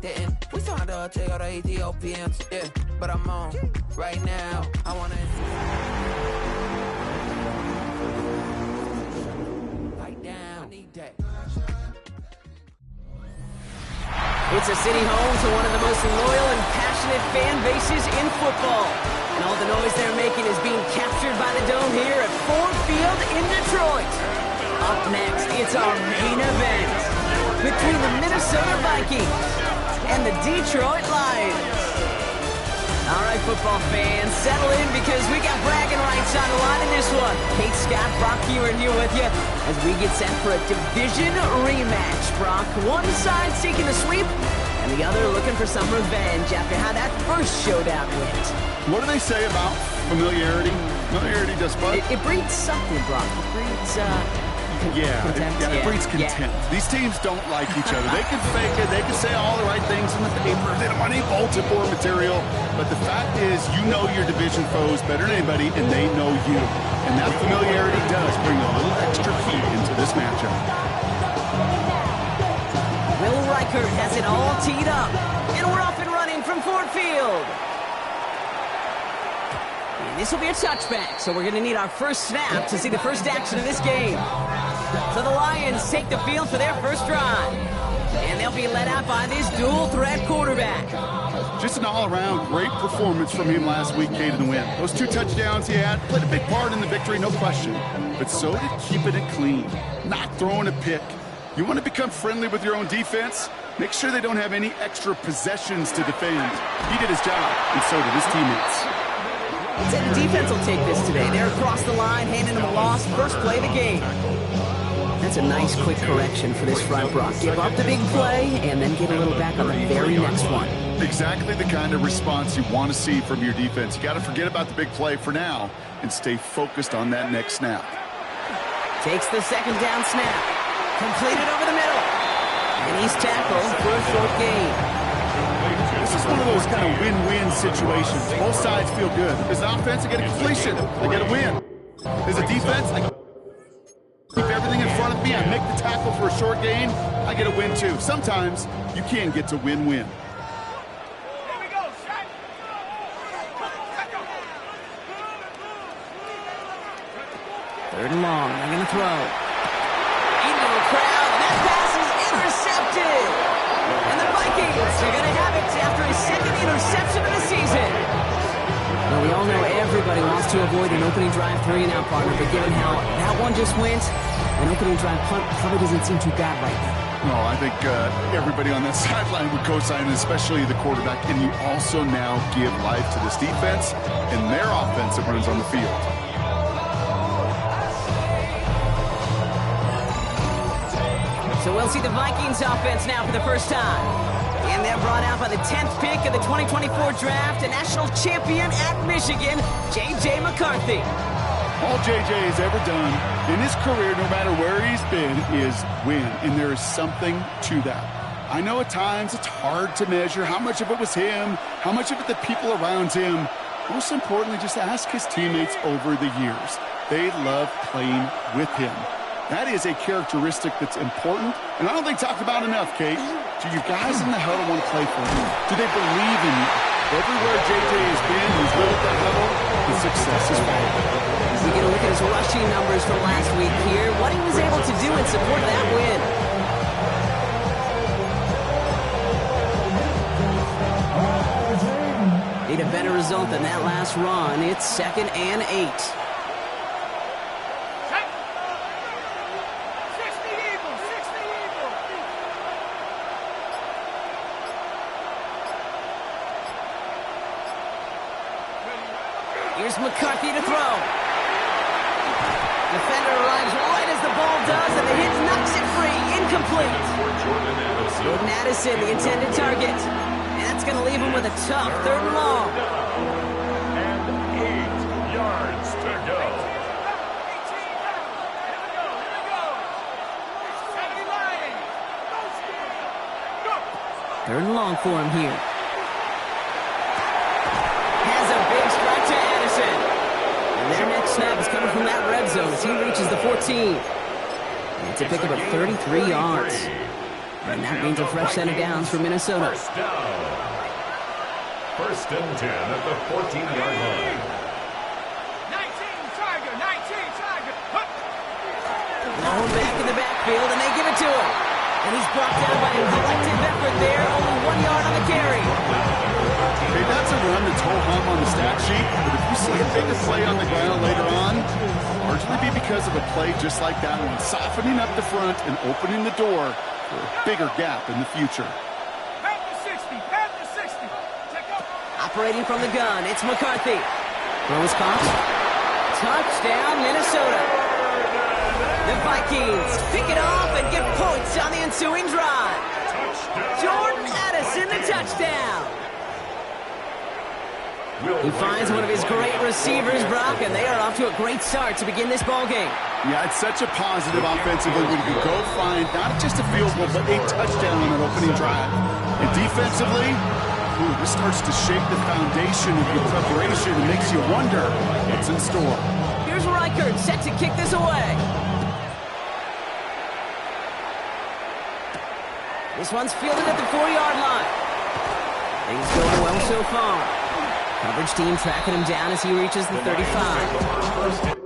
didn't. We started to take out the Ethiopians, yeah. But I'm on right now. I wanna light down. I need that. It's a city home to one of the most loyal and passionate fan bases in football. And all the noise they're making is being captured by the Dome here at Ford Field in Detroit. Up next, it's our main event between the Minnesota Vikings and the Detroit Lions. All right, football fans, settle in because we got bragging rights on the line in this one. Kate, Scott, Brock Heward here with you as we get set for a division rematch. Brock, one side seeking the sweep and the other looking for some revenge after how that first showdown went. What do they say about familiarity? Familiarity does what? It breeds something, Brock. It breeds, contempt. It breeds contempt. Yeah. These teams don't like each other. They can fake it. They can say all the right things in the paper. They don't want any bulletin board material. But the fact is, you know your division foes better than anybody, and they know you. And that familiarity does bring a little extra heat into this matchup. Will Reichert has it all teed up. And we're off and running from Ford Field. This will be a touchback, so we're going to need our first snap to see the first action of this game. So the Lions take the field for their first drive. And they'll be led out by this dual-threat quarterback. Just an all-around great performance from him last week, Kate, in the win. Those 2 touchdowns he had played a big part in the victory, no question. But so did keeping it clean, not throwing a pick. You want to become friendly with your own defense? Make sure they don't have any extra possessions to defend. He did his job, and so did his teammates. The defense will take this today. They're across the line, handing them a loss. First play of the game. That's a nice quick correction for this front, Brock. Give up the big play and then get a little back on the very next one. Exactly the kind of response you want to see from your defense. You got to forget about the big play for now and stay focused on that next snap. Takes the second down snap. Completed over the middle. And he's tackled for a short gain. This is one of those kind of win-win situations. Both sides feel good. As an offense, I get a completion. I get a win. As a defense, I keep everything in front of me. I make the tackle for a short gain. I get a win, too. Sometimes you can get to win-win. Third and long. They're going to throw. Into the crowd. That pass is intercepted. And the Vikings are going to have it after a second interception of the season. Well, we all know everybody wants to avoid an opening drive 3-and-out, partner, but given how that one just went, an opening drive punt probably doesn't seem too bad right now. No, I think everybody on that sideline would co-sign, especially the quarterback. And you also now give life to this defense and their offense that runs on the field. So we'll see the Vikings offense now for the first time. And they're brought out by the 10th pick of the 2024 draft, a national champion at Michigan, J.J. McCarthy. All J.J. has ever done in his career, no matter where he's been, is win. And there is something to that. I know at times it's hard to measure how much of it was him, how much of it the people around him. Most importantly, just ask his teammates over the years. They love playing with him. That is a characteristic that's important, and I don't think talked about enough, Kate. Do you guys in the huddle want to play for him? Do they believe in you? Everywhere J.J. has been, he's been at that level, the success is following. As we get a look at his rushing numbers from last week here, what he was able to do in support of that win. Need a better result than that last run. It's 2nd and 8. Here's McCarthy to throw. Defender arrives right as the ball does, and the hit knocks it free. Incomplete. Jordan Addison, the intended target. And that's going to leave him with a tough 3rd and long. And 8 yards to go. 3rd and long for him here. Has a big strike to Addison. And their next snap is coming from that red zone as he reaches the 14. And it's a pickup of 33 yards. And that means a fresh set of downs for Minnesota. First down. First and 10 at the 14-yard line. 19 Tiger. Long back in the backfield, and they give it to him. And he's brought down by a collective effort there. Only 1 yard on the carry. Hey, that's a run that's ho-hum on the stat sheet, but if you see a bigger play on the ground later on, largely be because of a play just like that one, softening up the front and opening the door for a bigger gap in the future. Pat the 60. Take up. Operating from the gun, it's McCarthy. Throw is caught. Touchdown, Minnesota. The Vikings pick it off and get points on the ensuing drive. Jordan Addison, the touchdown. He finds one of his great receivers, Brock, and they are off to a great start to begin this ballgame. Yeah, it's such a positive offensively when you can go find not just a field goal, but a touchdown on an opening drive. And defensively, this starts to shake the foundation of your preparation and makes you wonder what's in store. Here's Reichert set to kick this away. This one's fielded at the 4-yard line. Things going well so far. Coverage team tracking him down as he reaches the 35.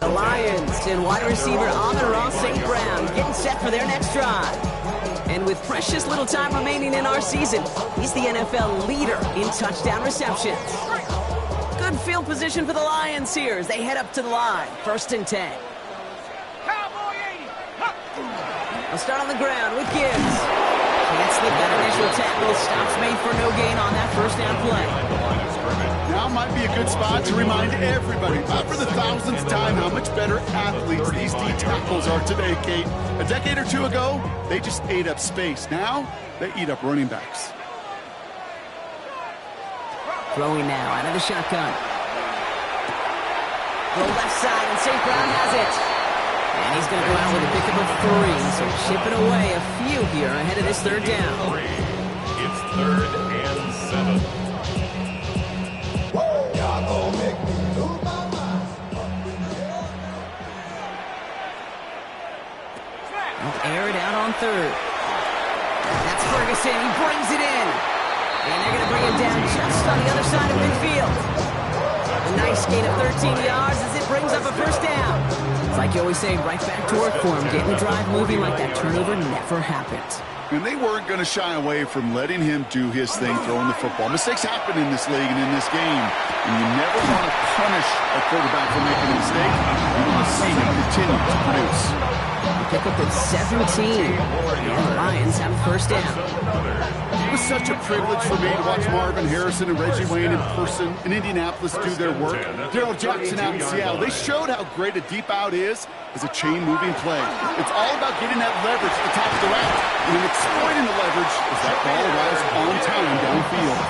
The Lions and wide receiver Amon-Ra St. Brown getting set for their next drive. And with precious little time remaining in our season, he's the NFL leader in touchdown receptions. Good field position for the Lions here as they head up to the line. 1st and 10. Cowboy 80. They'll start on the ground with Gibbs. Can't slip that initial tackle. Stops made for no gain on that first down play. Now might be a good spot to remind everybody, not for the thousandth time, how much better athletes these D tackles are today, Kate. A decade or two ago, they just ate up space. Now, they eat up running backs. Throwing now out of the shotgun. The left side, and St. Brown has it. And he's going to go out with a pickup of 3, so chipping away a few here ahead of this 3rd down. It's 3rd and 7. Air it out on 3rd. That's Ferguson. He brings it in. And they're going to bring him down just on the other side of midfield. A nice gain of 13 yards as it brings up a 1st down. It's like you always say, right back to work for him, getting the drive moving like that turnover never happened. And they weren't going to shy away from letting him do his thing, throwing the football. Mistakes happen in this league and in this game, and you never want to punish a quarterback for making a mistake. You want to see him continue to produce. Pick up at 17, and the Lions have a first down. It was such a privilege for me to watch Marvin Harrison and Reggie Wayne in person in Indianapolis do their work. Daryl Jackson out in Seattle. They showed how great a deep out is as a chain-moving play. It's all about getting that leverage at the top of the route and then exploiting the leverage as that ball arrives on time downfield.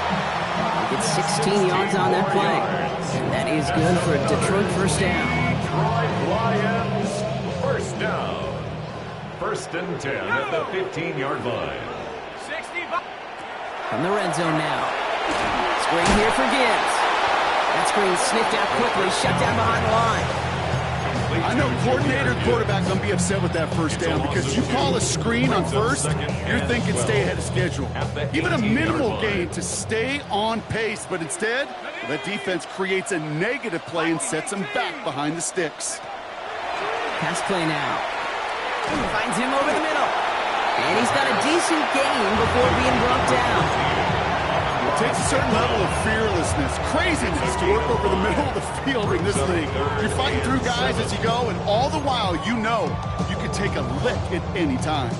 They get 16 yards on that play, and that is good for a Detroit first down. Detroit Lions, first down. First and 10 at the 15-yard line. 65. From the red zone now. Screen here for Gibbs. That screen sniffed out quickly, shut down behind the line. I know coordinator and quarterback going to be upset with that first down because you call a screen on first, you're thinking stay ahead of schedule. Even a minimal gain to stay on pace, but instead, that defense creates a negative play and sets them back behind the sticks. Pass play now. Finds him over the middle. And he's got a decent gain before being brought down. It takes a certain level of fearlessness, craziness to work over the middle of the field in this league. You're fighting through guys as you go, and all the while you know you can take a lick at any time.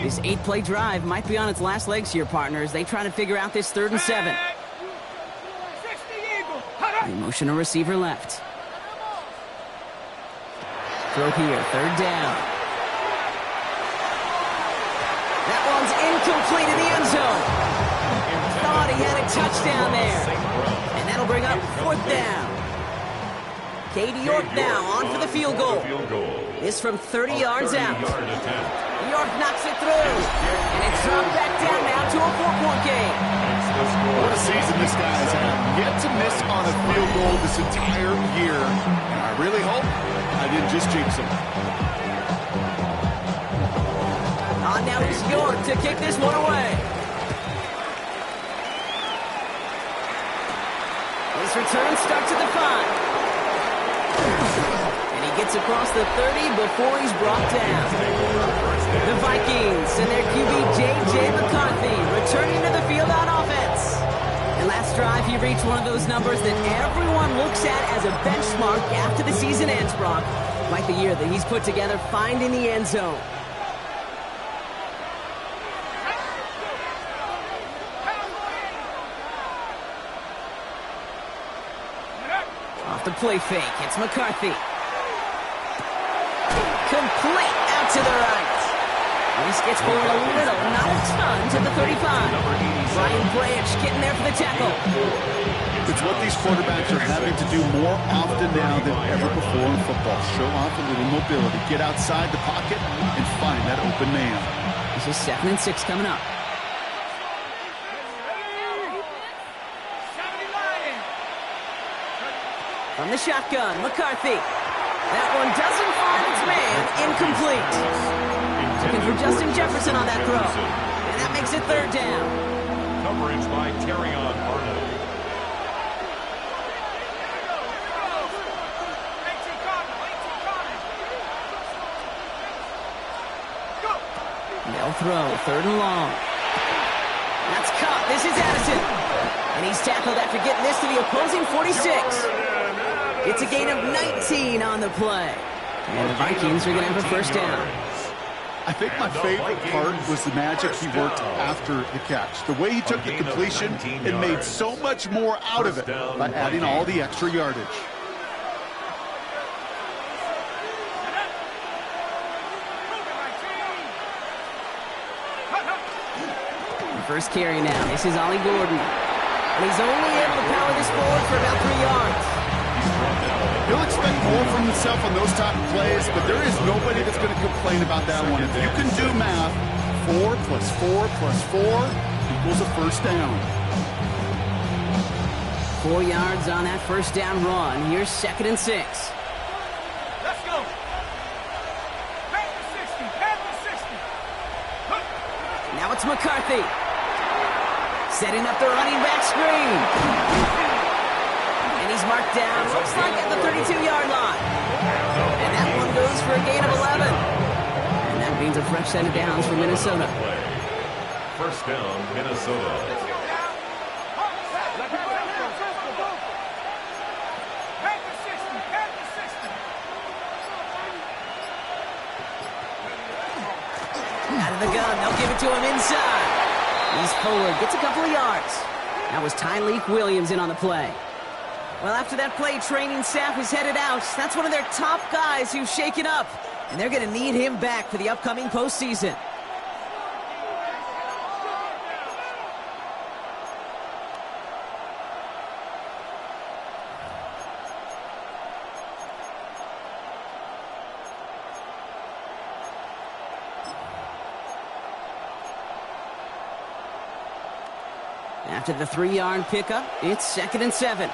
This 8-play drive might be on its last legs here, partners. They try to figure out this 3rd and 7. 60 Eagle. They motion a receiver left. Throw here, 3rd down. That one's incomplete in the end zone. Thought he had a touchdown there. And that'll bring up 4th down. Katie York now on for the field goal. This from 30 yards out. York knocks it through. And it's dropped back down now to a 4-point game. What a season this guy has had. Yet to miss on a field goal this entire year. And I really hope I didn't just jinx him. Now it's York to kick this one away. His return starts at the 5. And he gets across the 30 before he's brought down. The Vikings and their QB J.J. McCarthy returning to the field on offense. And last drive, he reached one of those numbers that everyone looks at as a benchmark after the season ends, Brock. Like the year that he's put together, finding the end zone. The play fake. It's McCarthy. Complete out to the right. This gets forward a little, not a ton, to the 35. Ryan Branch getting there for the tackle. It's what these quarterbacks are having to do more often now than ever before in football. Show off a little mobility. Get outside the pocket and find that open man. This is 2nd and 6 coming up. From the shotgun, McCarthy. That one doesn't find its man. Incomplete. Looking for Justin Jefferson on that throw. And that makes it 3rd down. Coverage by Terrion Arnold. They'll throw. 3rd and long. That's caught. This is Addison. And he's tackled after getting this to the opposing 46. It's a gain of 19 on the play. And the Vikings are going to have a first down. I think my favorite part was the magic he worked after the catch. The way he took the completion and made so much more out of it by adding all the extra yardage. First carry now. This is Ollie Gordon. And he's only able to power this forward for about 3 yards. He'll expect more from himself on those type of plays, but there is nobody that's going to complain about that one. If you can do math, 4 plus 4 plus 4 equals a first down. 4 yards on that first down run. Here's 2nd and 6. Let's go. Pass the 60. Pass the 60. Now it's McCarthy. Setting up the running back screen. And he's marked down, looks like at the 32-yard line. And that one goes for a gain of 11. And that means a fresh set of downs for Minnesota. First down, Minnesota. Out of the gun, they'll give it to him inside. He's forward, gets a couple of yards. That was Tyleek Williams in on the play. Well, after that play, training staff is headed out. That's one of their top guys who's shaken up. And they're going to need him back for the upcoming postseason. After the 3-yard pickup, it's 2nd and 7.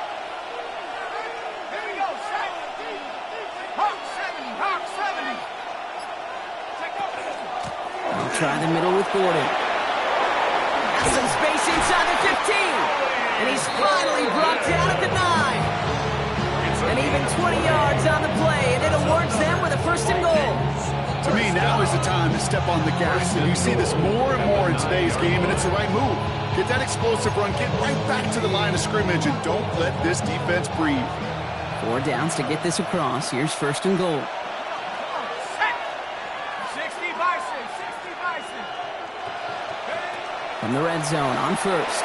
They'll try the middle with Gordon. Has some space inside the 15. And he's finally brought down at the 9. And even 20 yards on the play, and it awards them with a 1st and goal. To me, now is the time to step on the gas, and you see this more and more in today's game, and it's the right move. Get that explosive run, get right back to the line of scrimmage, and don't let this defense breathe. 4 downs to get this across. Here's 1st and goal. 60 Bison, 60 Bison. From the red zone on 1st.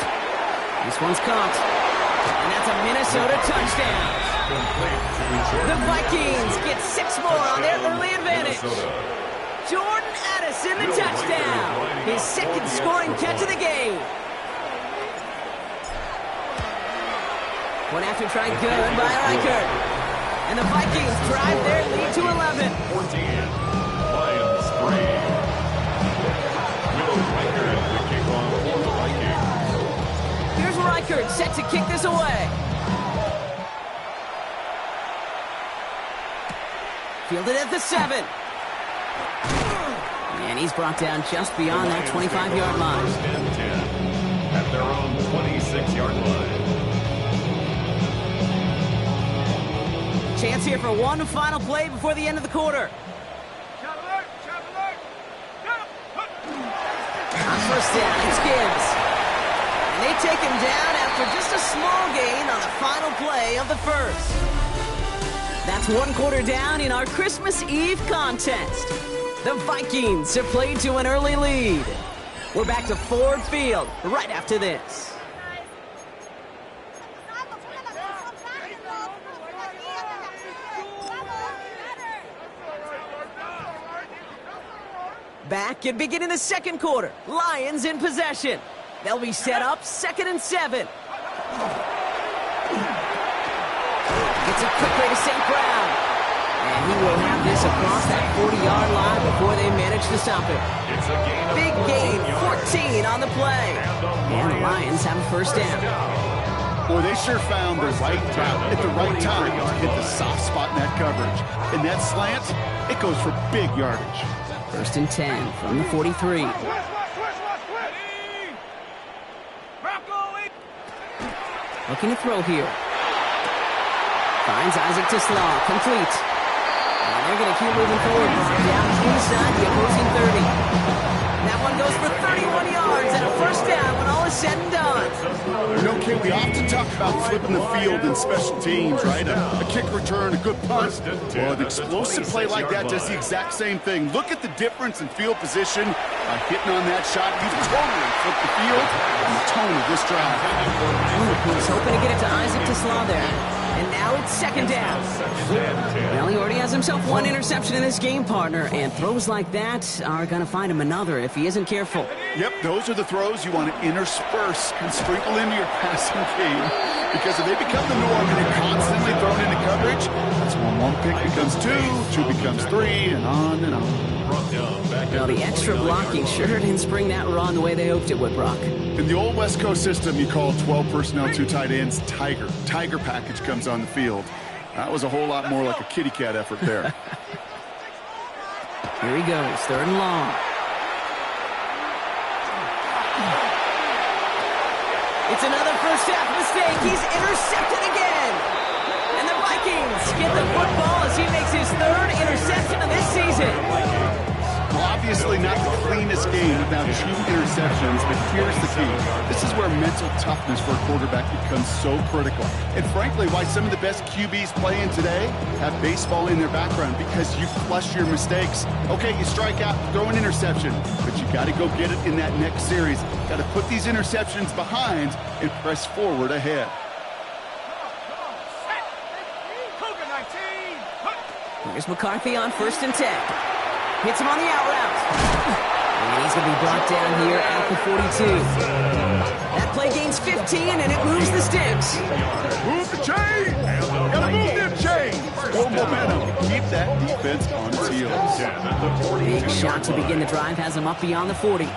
This one's caught. And that's a Minnesota touchdown. The Vikings get 6 more on their early advantage. Jordan Addison, the touchdown. His 2nd scoring catch of the game. One after try good by Reichert. And the Vikings drive their lead to 11. 14, Lions 3. Will Reichert the kickoff for the Vikings. Here's Reichert set to kick this away. Fielded at the 7. And he's brought down just beyond that 25-yard line. 10 at their own 26-yard line. Chance here for one final play before the end of the quarter. On 1st down, it's Gibbs. And they take him down after just a small gain on the final play of the 1st. That's 1 quarter down in our Christmas Eve contest. The Vikings have played to an early lead. We're back to Ford Field right after this. Back and beginning the 2nd quarter. Lions in possession. They'll be set up 2nd and 7. Gets a quick way to St. Brown. And he will have this across that 40-yard line before they manage to stop it. Big gain, 14 on the play. And the Lions have a 1st down. Boy, they sure found the right route at the right time to hit the soft spot in that coverage. And that slant, it goes for big yardage. 1st and 10 from the 43. Looking to throw here. Finds Isaac Tislaw, complete. And they're going to keep moving forward. Down inside the opposing 30. That one goes for 31 yards and a 1st down when all is said and done. You know, Kid, we often talk about flipping the field in special teams, right? A kick return, a good punt. Well, an explosive play like that does the exact same thing. Look at the difference in field position. By hitting on that shot, you've totally flipped the field and the tone of this drive. He was hoping to get it to Isaac Tislaw there. And now it's 2nd down. Well, he already has himself 1 interception in this game, partner, and throws like that are going to find him another if he isn't careful. Yep, those are the throws you want to intersperse and sprinkle into your passing game. Because if they become the norm and you're constantly thrown into coverage, that's when 1 pick becomes 2 becomes 3, and on and on. Well, the extra blocking sure didn't spring that run the way they hoped it would, Brock. In the old West Coast system, you call 12 personnel, 2 tight ends, Tiger. Tiger package comes on the field. That was a whole lot more like a kitty cat effort there. Here he goes, 3rd and long. It's another first half mistake. He's intercepted again. And the Vikings get the football as he makes his third interception of this season. Well, obviously not the cleanest game without 2 interceptions, but here's the key. This is where mental toughness for a quarterback becomes so critical. And frankly, why some of the best QBs playing today have baseball in their background, because you flush your mistakes. Okay, you strike out, throw an interception, but you got to go get it in that next series. Got to put these interceptions behind and press forward ahead. Here's McCarthy on 1st and 10. Hits him on the out route. And he's going to be brought down here at the 42. That play gains 15, and it moves the sticks. Move the chain! Gotta move them chains! Full momentum. Keep that defense on its heels. Big shot to begin the drive has him up beyond the 40.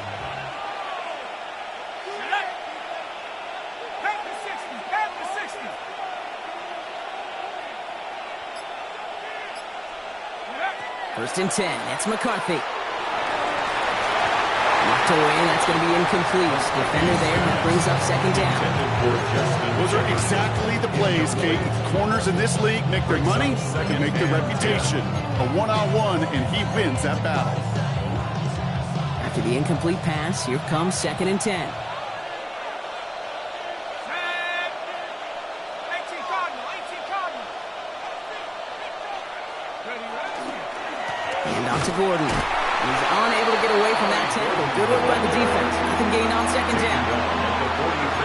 First and 10, it's McCarthy. Knocked away, that's going to be incomplete. Defender there, that brings up 2nd down. Those are exactly the plays, Kate. Corners in this league make their money and make their reputation. A one-on-one, and he wins that battle. After the incomplete pass, here comes 2nd and 10. To Gordon. He's unable to get away from that tackle. Good work by the defense. Nothing gained on 2nd down.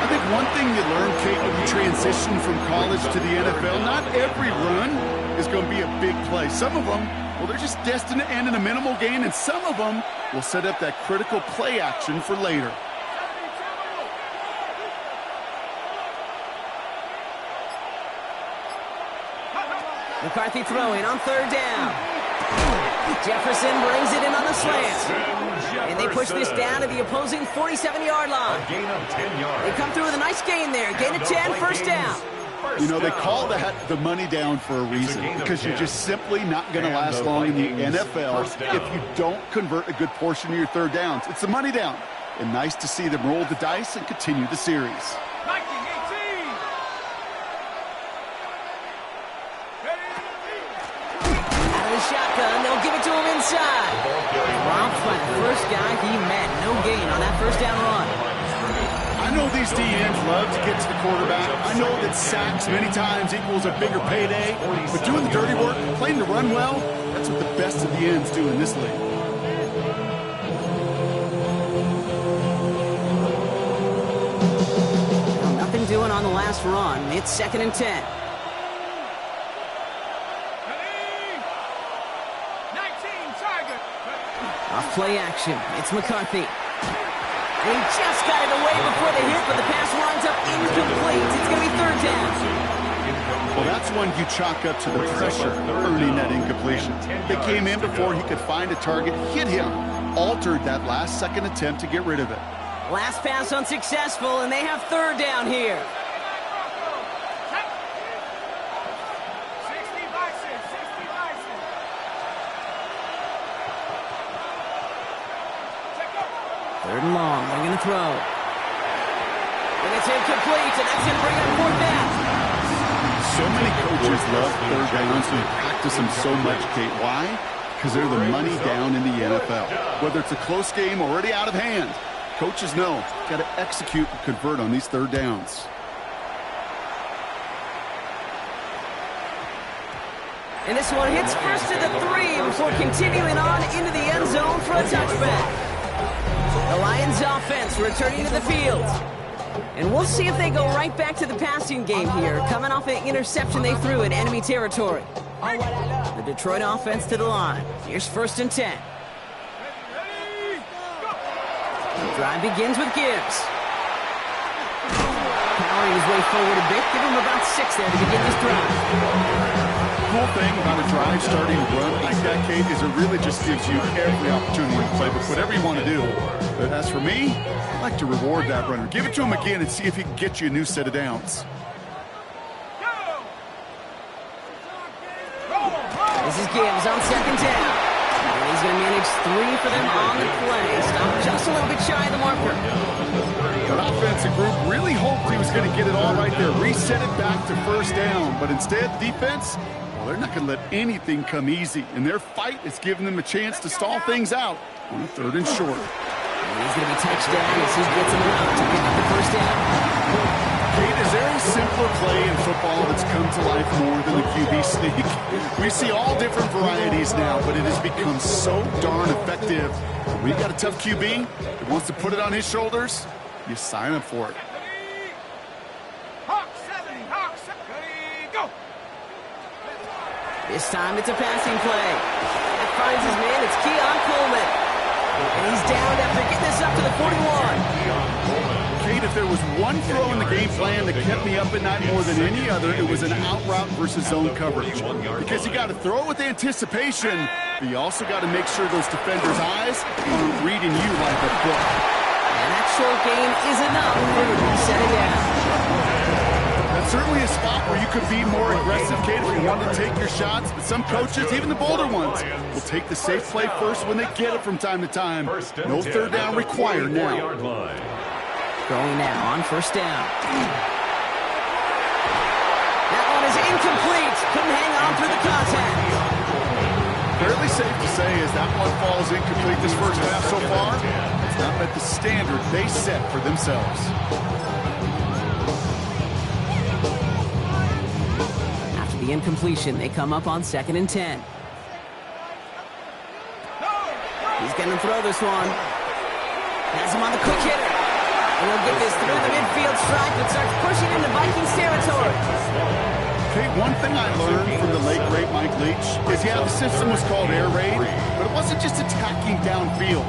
I think one thing you learn, Kate, when you transition from college to the NFL, not every run is going to be a big play. Some of them, well, they're just destined to end in a minimal gain, and some of them will set up that critical play action for later. McCarthy throwing on 3rd down. Jefferson brings it in on the slant. And they push this down to the opposing 47-yard line. A gain of 10 yards. They come through with a nice gain there. Gain of 10, 1st down. You know, they call that the money down for a reason, because you're just simply not going to last long in the NFL if you don't convert a good portion of your 3rd downs. It's the money down. And nice to see them roll the dice and continue the series. Shotgun, they'll give it to him inside. Rob Flat, first guy he met. No gain on that 1st down run. I know these DNs love to get to the quarterback. I know that sacks many times equals a bigger payday. But doing the dirty work, playing to run well, that's what the best of the ends do in this league. Well, nothing doing on the last run. It's 2nd and 10. Off play action. It's McCarthy. And he just got it away before the hit, but the pass winds up incomplete. It's going to be 3rd down. Well, that's one you chalk up to the pressure earning that incompletion. They came in before he could find a target, hit him, altered that last 2nd attempt to get rid of it. Last pass unsuccessful, and they have 3rd down here. Third and long, they're going to throw. And it's incomplete, and that's going to bring up 4th down. So many coaches love 3rd downs and practice them so much, Kate. Why? Because they're the money down in the NFL. Whether it's a close game already out of hand, coaches know, got to execute and convert on these 3rd downs. And this one hits first to the 3 before continuing on into the end zone for a touchback. The Lions offense returning to the field. And we'll see if they go right back to the passing game here, coming off an interception they threw in enemy territory. The Detroit offense to the line. Here's 1st and 10. The drive begins with Gibbs. Powering his way forward a bit. Give him about 6 there to begin this drive. Cool thing about a drive starting run like that, Kate, is it really just gives you every opportunity to play with whatever you want to do. But as for me, I like to reward that runner. Give it to him again and see if he can get you a new set of downs. This is Gibbs on 2nd down. And he's going to manage 3 for them on the play. Stop just a little bit shy of the marker. But defensive group really hoped he was going to get it all right there, reset it back to first down. But instead, the defense, well, they're not going to let anything come easy. And their fight is giving them a chance to stall things out on a 3rd and short. He's going to be touchdown as he gets him out to pick up the first down. Kate, is there a simpler play in football that's come to life more than the QB sneak? We see all different varieties now, but it has become so darn effective. When you got a tough QB that wants to put it on his shoulders, you sign up for it. Hawk 70, Hawk 70, go! This time it's a passing play. That finds his man. It's Keon Coleman. And he's down after getting this up to the 41. Kate, if there was one throw in the game plan that kept me up at night more than any other, it was an out route versus zone coverage. Because you got to throw it with anticipation, but you also got to make sure those defenders' eyes aren't reading you like a book. And that short gain is enough for him to set it down. That's certainly a spot where you could be more aggressive, Kate, if you want to take your shots. But some coaches, even the bolder ones, will take the safe play first when they get it from time to time. No 3rd down required now. Going now on first down. That one is incomplete. Couldn't hang on through the contact. Fairly safe to say as that one falls incomplete this first half so far, it's not met the standard they set for themselves. After the incompletion, they come up on 2nd and 10. He's going to throw this one. Has him on the quick hitter. And he'll get this through the midfield stripe and starts pushing into Vikings territory. Okay, one thing I learned from the late, great Mike Leach is, yeah, the system was called air raid, but it wasn't just attacking downfield.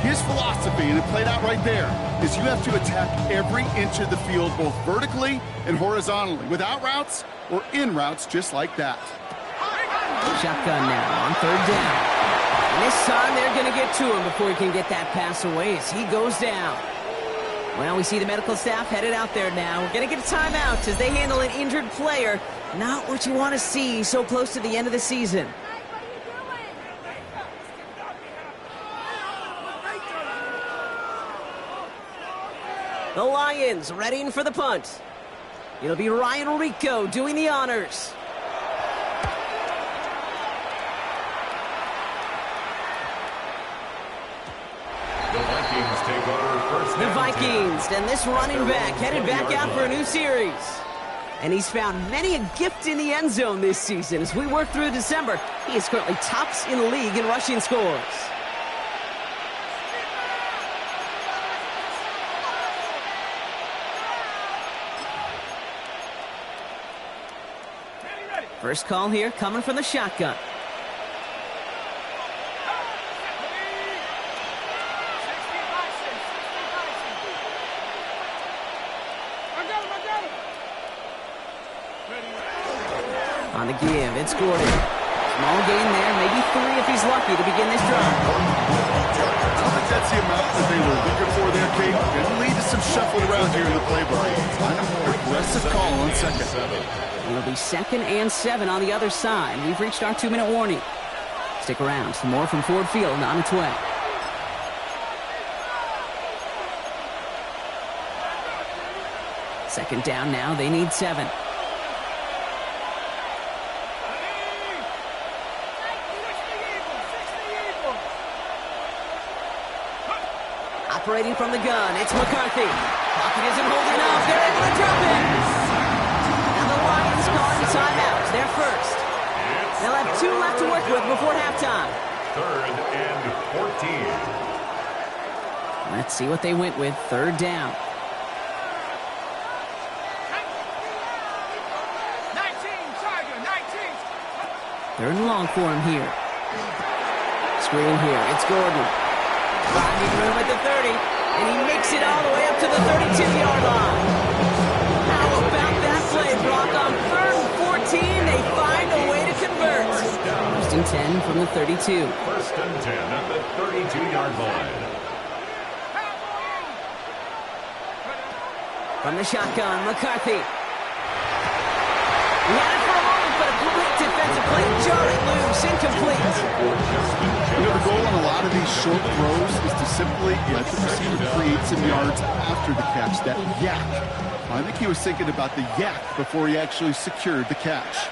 His philosophy, and it played out right there, is you have to attack every inch of the field, both vertically and horizontally, without routes or in routes just like that. Shotgun now on 3rd down. And this time they're going to get to him before he can get that pass away as he goes down. Well, we see the medical staff headed out there now. We're going to get a timeout as they handle an injured player. Not what you want to see so close to the end of the season. The Lions readying for the punt. It'll be Ryan Rico doing the honors. The Vikings, and this running back headed back out for a new series. And he's found many a gift in the end zone this season. As we work through December, he is currently tops in the league in rushing scores. First call here coming from the shotgun. On the give, it's Gordon. Small gain there, maybe 3 if he's lucky to begin this drive. I don't think that's the amount that they were looking for there, Kate. It'll lead to some shuffling around here in the playbook. Find a more aggressive call on 2nd. It'll be 2nd and 7 on the other side. We've reached our 2-minute warning. Stick around. Some more from Ford Field on its way. Second down now. They need 7. Operating from the gun, it's McCarthy. Pocket isn't holding up. They're able to drop it. Now the Lions calling the timeout. They're first. They'll have 2 left to work with before halftime. 3rd and 14. Let's see what they went with. 3rd down. 19, Tiger, 19. 3rd and long for him here. Screen here. It's Gordon. Finding room at the 30, and he makes it all the way up to the 32-yard line. How about that play, Brock? On 3rd and 14, they find a way to convert. 1st and 10 from the 32. 1st and 10 at the 32-yard line. From the shotgun, McCarthy. He had it for a moment, but a great defensive played jarring loose, incomplete. You know, the goal on a lot of these short throws is to simply let the receiver create some yards after the catch, that yak. I think he was thinking about the yak before he actually secured the catch.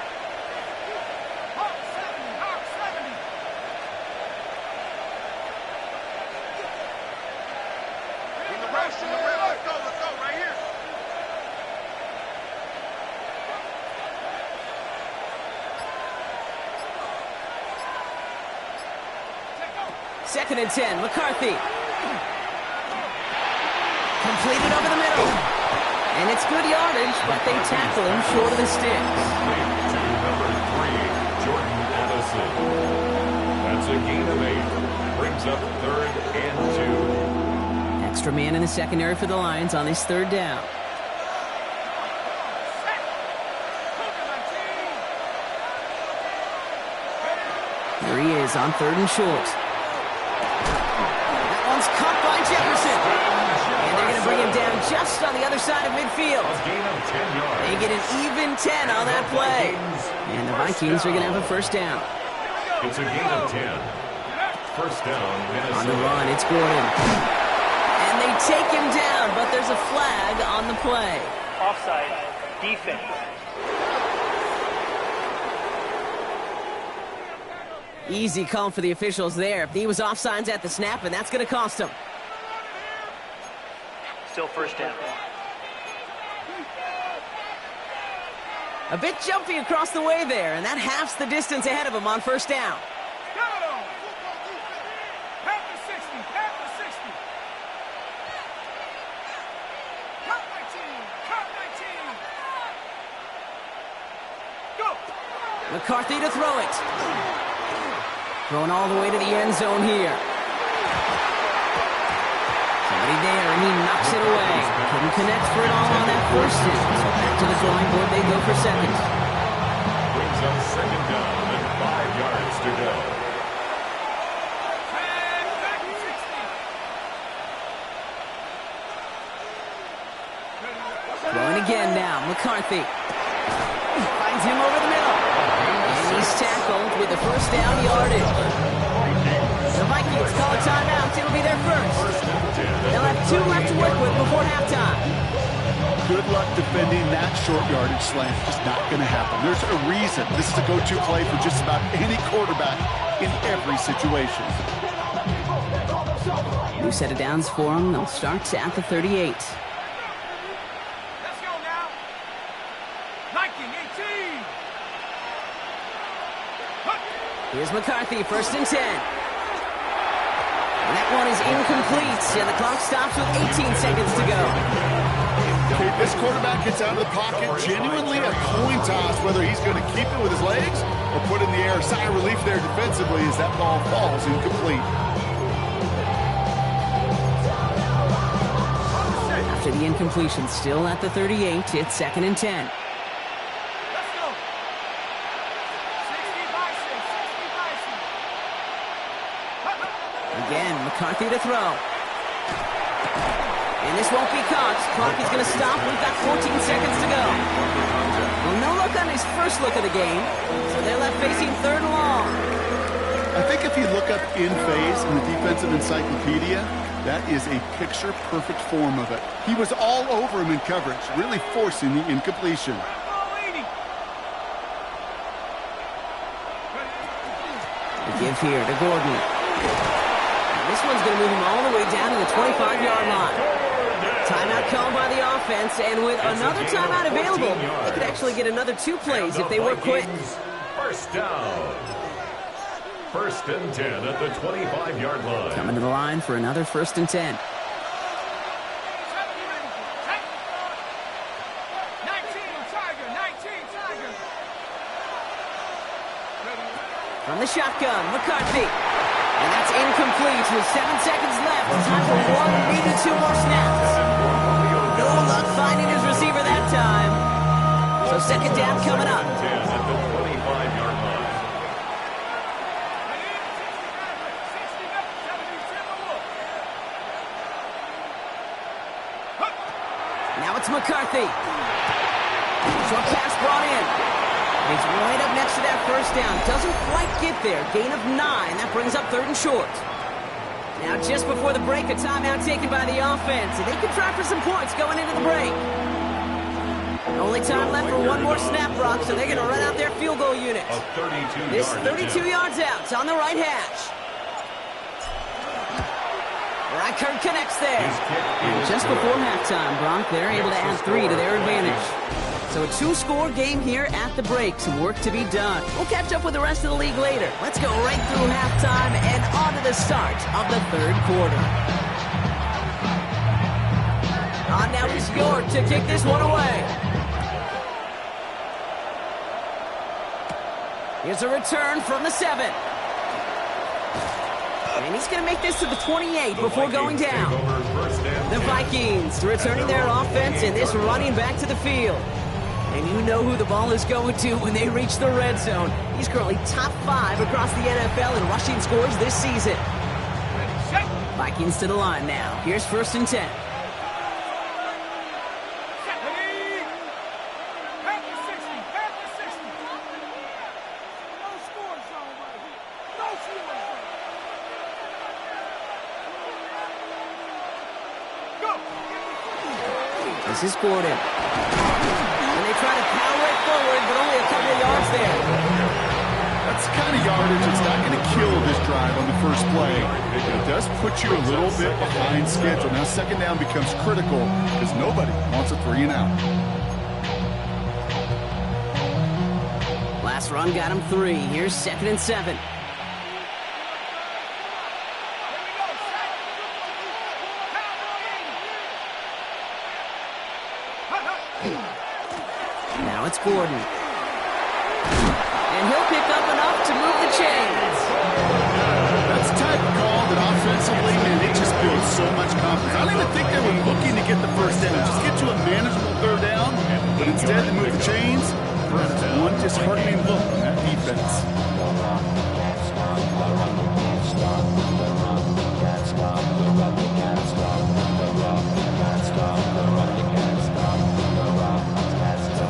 Second and 10, McCarthy. Completed over the middle. And it's good yardage, but they tackle him short of the sticks. To number 3, Jordan Addison. That's a gain of 8. Brings up 3rd and 2. Extra man in the secondary for the Lions on this third down. Here he is on 3rd and short. That one's caught by Jefferson. And they're going to bring him down just on the other side of midfield. A gain of 10 yards. They get an even 10 on that play. And the Vikings are going to have a first down. It's a gain of 10. First down, Minnesota. On the run, it's Gordon. And they take him down, but there's a flag on the play. Offside. Defense. Easy call for the officials there. He was offsides at the snap, and that's going to cost him. Still first down. A bit jumpy across the way there, and that halves the distance ahead of him on first down. Half the 60. Half the 60. Cut 19. Cut 19. Go. McCarthy to throw it. Thrown all the way to the end zone here. Somebody there, and he knocks it away. Couldn't connect for it all on that first hit. So back to the drawing board they go for second. Brings up second down and 5 yards to go. Throwing again now, McCarthy. Finds him over the middle. And he's tackled with the first down yardage. The Vikings call a timeout. It'll be their first. They'll have 2 left to work with before halftime. Good luck defending that short yardage slant. Just not going to happen. There's a reason this is a go-to play for just about any quarterback in every situation. New set of downs for them. They'll start at the 38. Let's go now. 19-18. Here's McCarthy, first and 10. And that one is incomplete, and the clock stops with 18 seconds to go. Okay, this quarterback gets out of the pocket, genuinely a coin toss whether he's going to keep it with his legs or put in the air. Sigh of relief there defensively as that ball falls incomplete. After the incompletion, still at the 38, it's second and 10. Let's go. 60 Bison. 60 Bison. Again, McCarthy to throw. And this won't be caught. Clock is going to stop. We've got 14 seconds to go. Well, no look on his first look of the game, so they're left facing third and long. I think if you look up in phase in the defensive encyclopedia, that is a picture-perfect form of it. He was all over him in coverage, really forcing the incompletion. The give here to Gordon. And this one's going to move him all the way down to the 25-yard line. Timeout called by the offense, and with another timeout available, they could actually get another 2 plays if they were quick. First down. First and 10 at the 25-yard line. Coming to the line for another first and 10. 19 Tiger. 19 Tiger. From the shotgun, McCarthy. And that's incomplete with 7 seconds left. Time for 1, maybe 2 more snaps. No luck finding his receiver that time. So second down coming up. 10 at the 25-yard line. Now it's McCarthy. Short pass brought in. He's right up next to that first down. Doesn't quite get there. Gain of 9. That brings up 3rd and short. Now just before the break, a timeout taken by the offense. And they can try for some points going into the break. Only time left for one more snap, Brock, so they're going to run out their field goal unit. This 32 yards out. It's on the right hash. Reichert connects there. And just before halftime, Bronk, they're able to add 3 to their advantage. So a 2-score game here at the break. Some work to be done. We'll catch up with the rest of the league later. Let's go right through halftime and on to the start of the 3rd quarter. On now is York to kick this one away. Here's a return from the 7. And he's going to make this to the 28 before going down. The Vikings returning their offense and this running back to the field. And you know who the ball is going to when they reach the red zone. He's currently top 5 across the NFL in rushing scores this season. Vikings to the line now. Here's 1st and 10. This is Gordon. And they try to power it forward, but only a couple of yards there. That's the kind of yardage that's not going to kill this drive on the first play. It does put you a little bit behind schedule. Now 2nd down becomes critical because nobody wants a 3 and out. Last run got him 3. Here's 2nd and 7. Now it's Gordon. And he'll pick up enough to move the chains. That's the type of call that offensively, man, it just builds so much confidence. I don't even think they were looking to get the first down. Just get to a manageable 3rd down, but instead they move the chains. That is one disheartening look on that defense.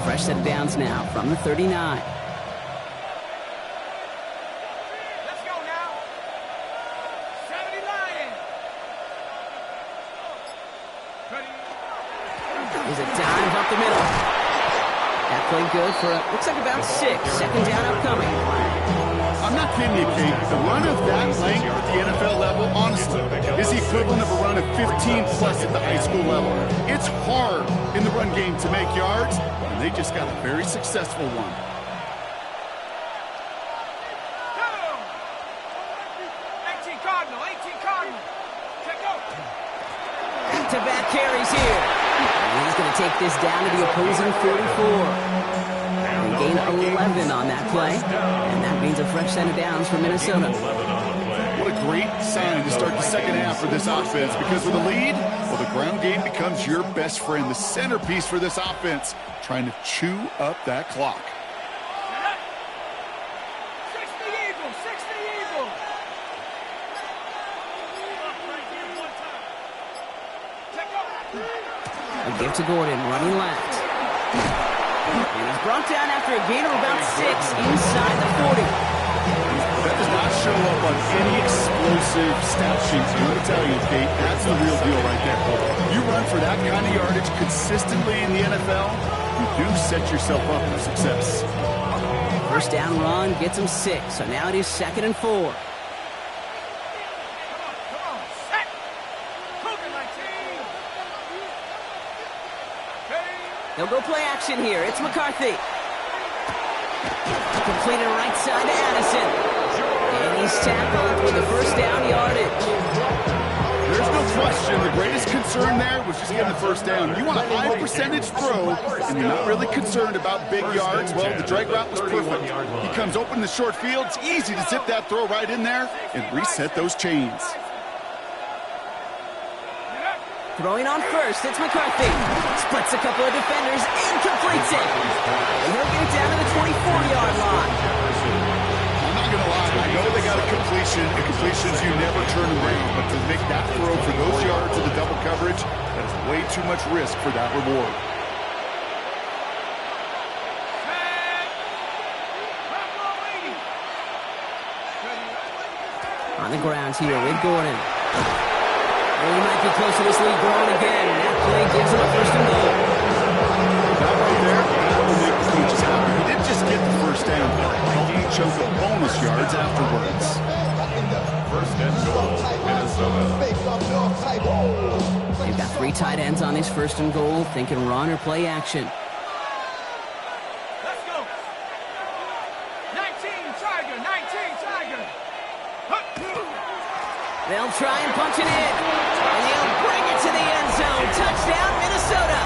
Fresh set of downs now from the 39. Let's go now. 70 Lions. There's a dive up the middle. That played good for, looks like about 6. 2nd down upcoming. I'm not kidding you, Kate. The run of that length at the NFL level, honestly, is the equivalent of a run of 15-plus at the high school level. It's hard in the run game to make yards, and they just got a very successful one. 18 Cardinal. Check out. Back-to-back carries here. And he's going to take this down to the opposing 44. They gain 11 on that play, and that means a fresh set of downs for Minnesota. What a great sign to start the 2nd half for this offense, because with a lead, well, the ground game becomes your best friend, the centerpiece for this offense, trying to chew up that clock. 60 Eagles. Check out. A give to Gordon, running left. And he's brought down after a gain of about 6 inside the 40. That does not show up on any explosive stat sheet. Let me tell you, Kate, that's the real deal right there. You run for that kind of yardage consistently in the NFL, you do set yourself up for success. First down run gets him 6, so now it is 2nd and 4. Set. Moving my team. They'll go play action here. It's McCarthy. Completed right side to Addison. And he's tackled with the first down yardage. There's no question. The greatest concern there was just getting the first down. You want a high percentage throw, and you're not really concerned about big yards. Well, the drag route was perfect. He comes open in the short field. It's easy to zip that throw right in there and reset those chains. Throwing on first, it's McCarthy. Splits a couple of defenders and completes it. And he'll get it down to the 24-yard line. I'm not going to lie. I know they got a completion, and completions you never turn around. But to make that throw for those yards in the double coverage, that is way too much risk for that reward. On the ground here with Gordon. Well, he might be close to this lead growing again. That play gives him a first and goal. That right there, that will make the coaches happy. He didn't just get the first down. He chose the bonus yards afterwards. First and goal, Minnesota. They've got 3 tight ends on this first and goal, thinking run or play action. Let's go. 19 Tiger, 19 Tiger. They'll try and punch it in. And he'll bring it to the end zone. Touchdown, Minnesota.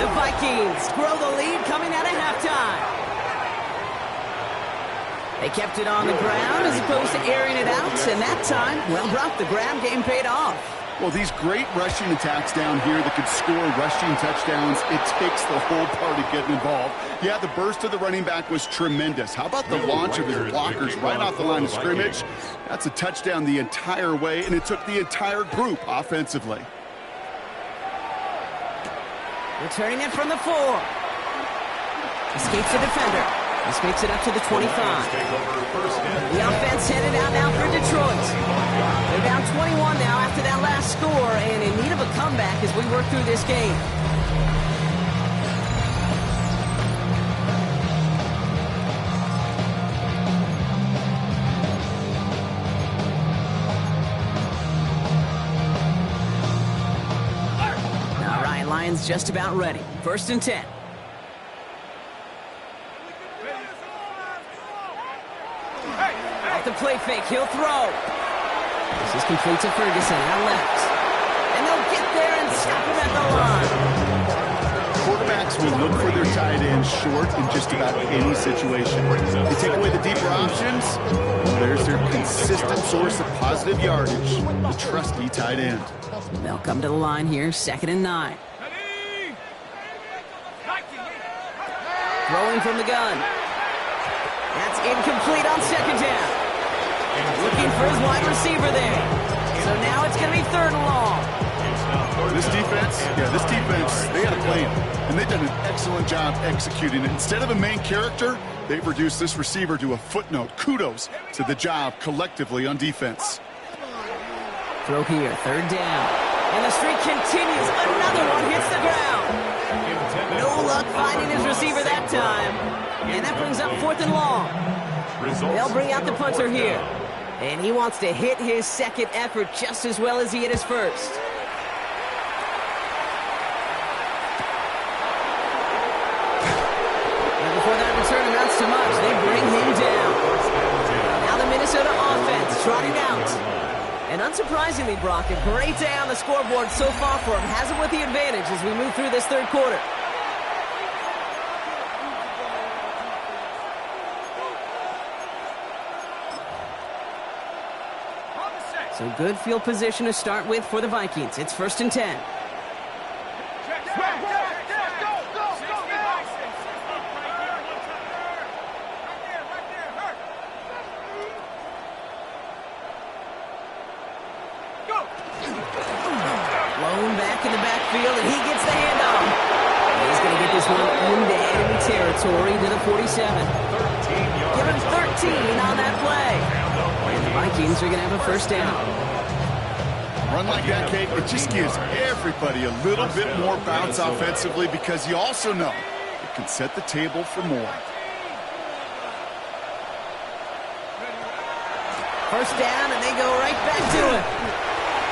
The Vikings grow the lead coming out of halftime. They kept it on the ground as opposed to airing it out. And that time, well, Brock, the ground game paid off. Well, these great rushing attacks down here that could score rushing touchdowns, it takes the whole party getting involved. Yeah, the burst of the running back was tremendous. How about the launch of his blockers right off the line of scrimmage? That's a touchdown the entire way, and it took the entire group offensively. Returning it from the 4. Escapes the defender. This makes it up to the 25. The offense headed out now for Detroit. They're down 21 now after that last score and in need of a comeback as we work through this game. All right, Lions just about ready. First and 10. Off the play fake, he'll throw. This is complete to Ferguson, out left. And they'll get there and stop him at the line. Quarterbacks will look for their tight ends short in just about any situation. They take away the deeper options. There's their consistent source of positive yardage, the trusty tight end. They'll come to the line here, 2nd and 9. Throwing from the gun. That's incomplete on 2nd down. Looking for his wide receiver there. So now it's going to be 3rd and long. This defense, they had a plan, and they've done an excellent job executing it. Instead of a main character, they've reduced this receiver to a footnote. Kudos to the job collectively on defense. Throw here, 3rd down. And the streak continues. Another one hits the ground. No luck finding his receiver that time. And that brings up 4th and long. They'll bring out the punter here. And he wants to hit his 2nd effort just as well as he hit his 1st. And before that return amounts to much, they bring him down. Now the Minnesota offense trotting out. And unsurprisingly, Brock, a great day on the scoreboard so far for him. Has him with the advantage as we move through this 3rd quarter. So good field position to start with for the Vikings. It's 1st and 10. Blown back in the backfield, and he gets the handoff. He's going to get this one into enemy territory to the 47. Give him 13 on that play. And the Vikings are going to have a 1st down. Run like that, Kate, it just gives everybody a little bit more bounce offensively because you also know it can set the table for more. 1st down, and they go right back to it.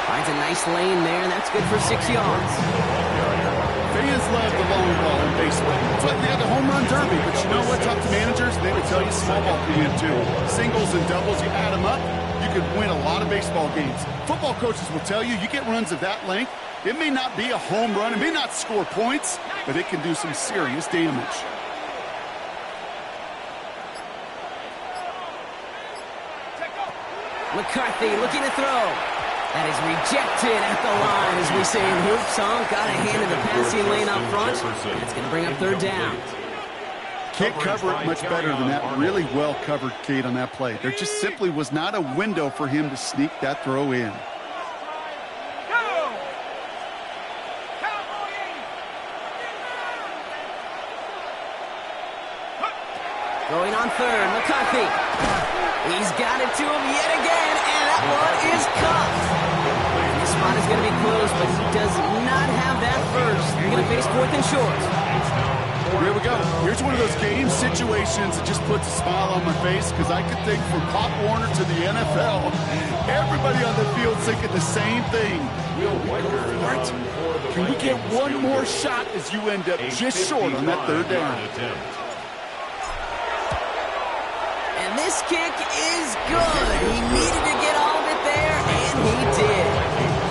Finds a nice lane there, and that's good for 6 yards. Fans love the long ball in baseball. It's like they had the home run derby, but you know what? Talk to managers, they would tell you small ball can win too. Singles and doubles, you add them up, you could win a lot of baseball games. Football coaches will tell you, you get runs of that length, it may not be a home run, it may not score points, but it can do some serious damage. McCarthy looking to throw. That is rejected at the line, as we say in hoops. Got a hand in the passing lane up front. That's going to bring up 3rd down. Can't cover it much better than that. Really well covered, Kate, on that play. There just simply was not a window for him to sneak that throw in. Going on 3rd, McCarthy. He's got it to him yet again, and that one is caught. This spot is going to be close, but he does not have that first. They're going to face 4th and short. Here we go. Here's one of those game situations that just puts a smile on my face, because I could think from Pop Warner to the NFL, everybody on the field thinking the same thing. What? Can we get one more shot as you end up just short on that 3rd down? And this kick is good. He needed to get all of it there, and he did.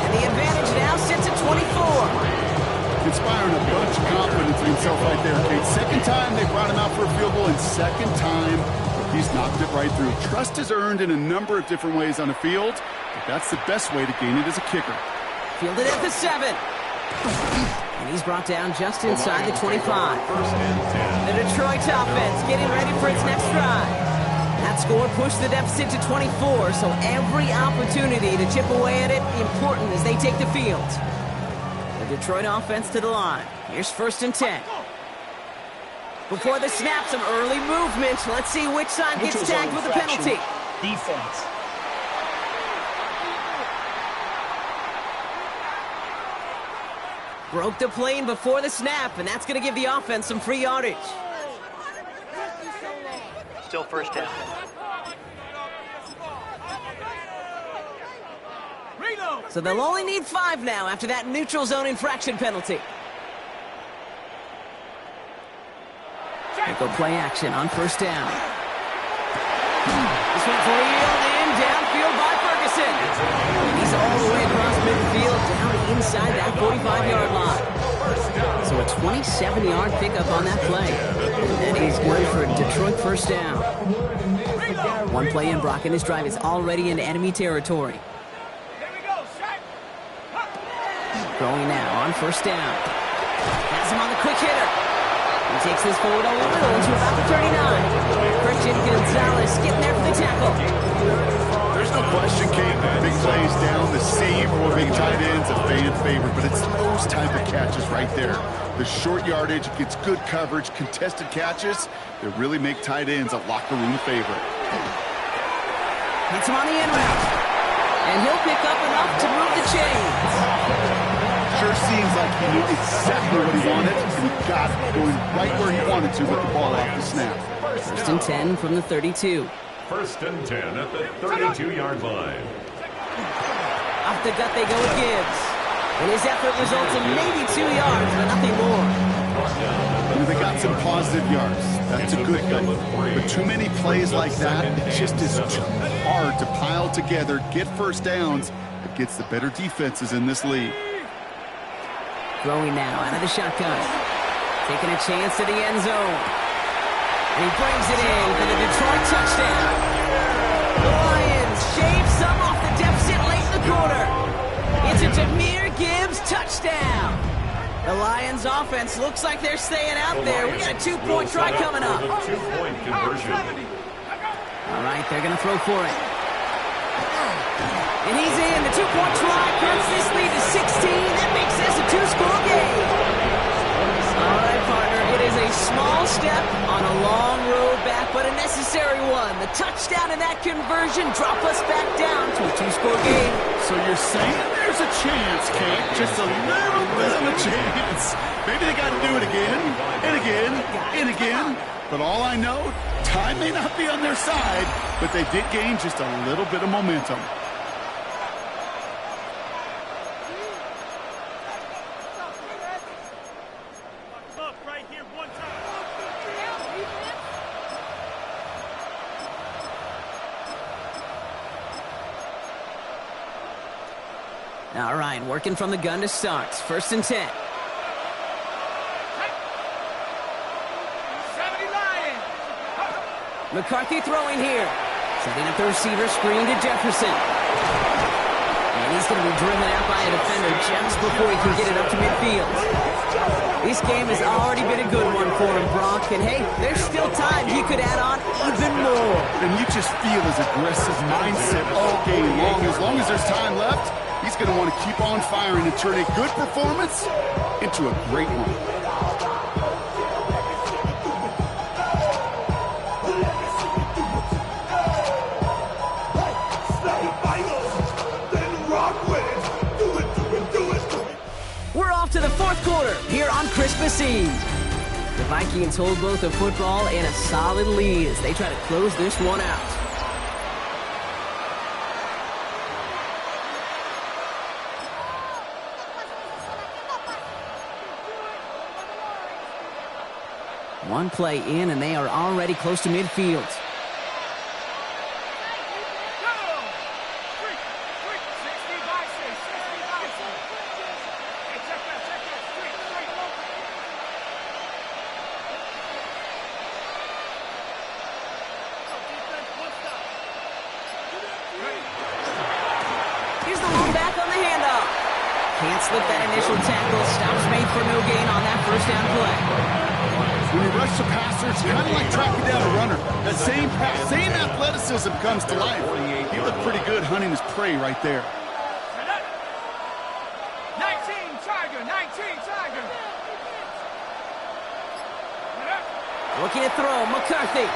And the advantage now sits at 24. Inspiring a bunch of confidence in himself right there, Kate. Second time they brought him out for a field goal, and second time he's knocked it right through. Trust is earned in a number of different ways on the field, but that's the best way to gain it as a kicker. Fielded at the 7. And he's brought down just inside the 25. The Detroit offense getting ready for its next drive. That score pushed the deficit to 24, so every opportunity to chip away at it important as they take the field. The Detroit offense to the line. Here's 1st and 10. Before the snap, some early movement. Let's see which side gets tagged with a penalty. Defense. Broke the plane before the snap, and that's going to give the offense some free yardage. Still 1st down. So they'll only need 5 now after that neutral zone infraction penalty. They go play action on 1st down. This one's reeled in downfield by Ferguson. He's all the way across midfield down inside that 45-yard line. So a 27-yard pickup on that play. And then he's good for a Detroit 1st down. One play in, Brock, and his drive is already into enemy territory. Going now on 1st down. Has him on the quick hitter. He takes this forward a little into about the 39. Christian Gonzalez getting there for the tackle. There's no question, Kate. Big plays down the seam or big tight ends, a fan favorite, but it's those type of catches right there. The short yardage gets good coverage, contested catches that really make tight ends a locker room favorite. Hits him on the end route. And he'll pick up enough to move the chains. Sure seems like he knew exactly what he wanted, and he got it going right where he wanted to with the ball off the snap. 1st and 10 from the 32. 1st and 10 at the 32-yard line. Off the gut they go with Gibbs. And his effort results in maybe 2 yards, but nothing more. They got some positive yards. That's a good thing. But too many plays like that, it just is too hard to pile together, get 1st downs against the better defenses in this league. Throwing now out of the shotgun. Taking a chance to the end zone. And he brings it in for the Detroit touchdown. The Lions shave some off the deficit late in the quarter. It's a Jahmyr Gibbs touchdown. The Lions offense looks like they're staying out there. We got a 2-point try coming up. 2-point conversion. All right, they're going to throw for it. And he's in. The 2-point try cuts this lead to 16. That makes this a 2-score game. All right, partner. It is a small step on a long road back, but a necessary one. The touchdown and that conversion drop us back down to a 2-score game. So you're saying there's a chance, Kate, just a little bit of a chance. Maybe they got to do it again, and again, and again. But all I know, time may not be on their side, but they did gain just a little bit of momentum. All right, working from the gun to start. 1st and 10. McCarthy throwing here. Setting up the receiver screen to Jefferson. And he's going to be driven out by a defender just before he can get it up to midfield. This game has already been a good one for him, Brock. And hey, there's still time he could add on even more. And you just feel his aggressive mindset all game long. As long as there's time left, he's going to want to keep on firing and turn a good performance into a great one. quarter here on Christmas Eve. The Vikings hold both a football and a solid lead as they try to close this one out. One play in, and they are already close to midfield. Here's the one back on the handoff. Can't slip that initial tackle. Stops made for no gain on that first down play. When you rush the passer, it's kind of like tracking down a runner. That same athleticism comes to life. He looked pretty good hunting his prey right there. 19 Tiger, 19 Tiger. Looking to throw, McCarthy.